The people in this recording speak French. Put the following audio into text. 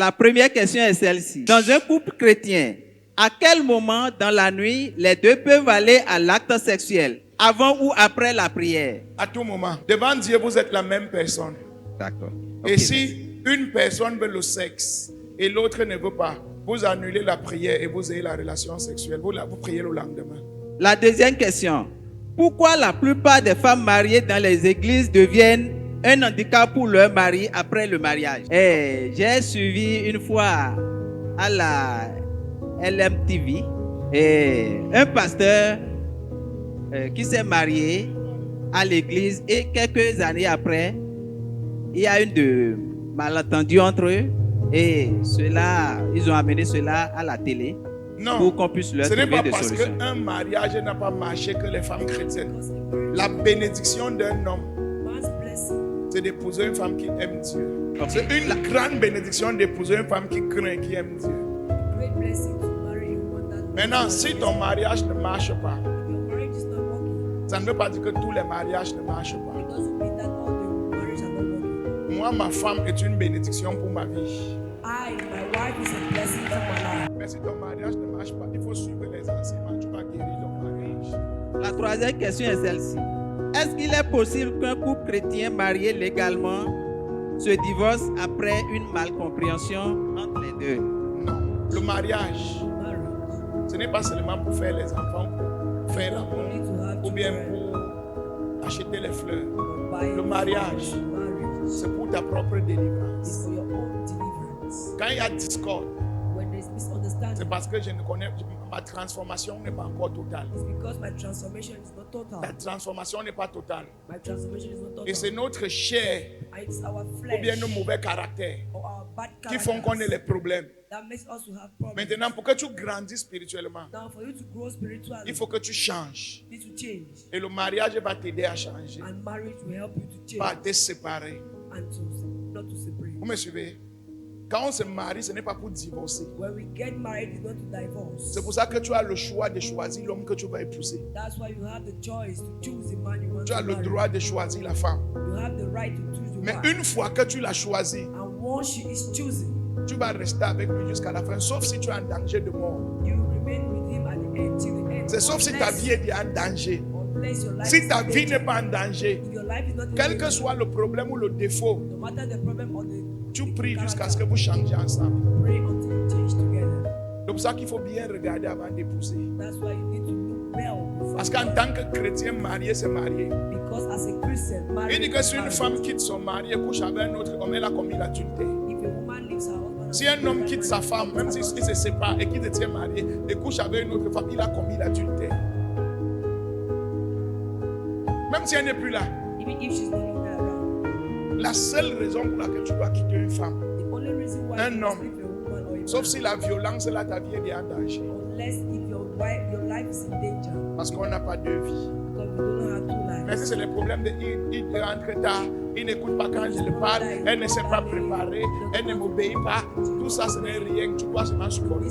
La première question est celle-ci. Dans un couple chrétien, à quel moment dans la nuit les deux peuvent aller à l'acte sexuel? Avant ou après la prière? À tout moment. Devant Dieu, vous êtes la même personne. D'accord. Et Ok, si une personne veut le sexe et l'autre ne veut pas, vous annulez la prière et vous ayez la relation sexuelle. Vous priez le lendemain. La deuxième question. Pourquoi la plupart des femmes mariées dans les églises deviennent un handicap pour leur mari après le mariage? J'ai suivi une fois à la LMTV un pasteur qui s'est marié à l'église et quelques années après, il y a eu de malentendus entre eux et ils ont amené cela à la télé. Non, pour qu'on puisse leur ce n'est trouver pas des parce solutions. qu'un mariage n'a pas marché que les femmes chrétiennes. La bénédiction d'un homme, c'est d'épouser une femme qui aime Dieu. Okay. C'est une grande bénédiction d'épouser une femme qui craint, qui aime Dieu. Maintenant, si ton mariage ne marche pas, ça ne veut pas dire que tous les mariages ne marchent pas. Moi, ma femme est une bénédiction pour ma vie. Mais si ton mariage ne marche pas, il faut suivre les enseignements. Tu vas guérir ton mariage. La troisième question est celle-ci. Est-ce qu'il est possible qu'un couple chrétien marié légalement se divorce après une malcompréhension entre les deux? Non. Le mariage, ce n'est pas seulement pour faire les enfants, pour faire l'amour, ou bien pour acheter les fleurs. Le mariage, c'est pour ta propre délivrance. Quand il y a discorde, c'est parce que je ne connais, ma transformation n'est pas encore totale. Ta transformation n'est pas totale. Et c'est notre chair ou bien nos mauvais caractères qui font qu'on ait les problèmes. Maintenant, pour que tu grandisses spirituellement, il faut que tu changes. Et le mariage va t'aider à changer. Pas à te séparer. Vous me suivez? Quand on se marie, ce n'est pas pour divorcer. C'est pour ça que tu as le choix de choisir l'homme que tu vas épouser. Tu as le droit de choisir la femme. Mais une fois que tu l'as choisi, tu vas rester avec lui jusqu'à la fin, sauf si tu es en danger de mort. C'est sauf si ta vie est en danger. Si ta vie n'est pas en danger, quel que soit le problème ou le défaut, tu pries jusqu'à ce que vous changez ensemble. C'est pour ça qu'il faut bien regarder avant d'épouser. Parce qu'en tant que chrétien, marié, c'est marié. Il dit que si une femme quitte son mari et couche avec un autre homme, elle a commis l'adultère. Si un homme quitte sa femme, même s'il se sépare et qu'il se tient marié et couche avec une autre femme, il a commis l'adultère. Même si elle n'est plus là. La seule raison pour laquelle tu dois quitter une femme, un homme, sauf si la violence est là, ta vie est en danger. Parce qu'on n'a pas de vie. Mais si c'est le problème de il rentre tard, il n'écoute pas quand je le parle, elle ne s'est pas préparée, elle ne m'obéit pas, tout ça ce n'est rien, tu dois seulement supporter.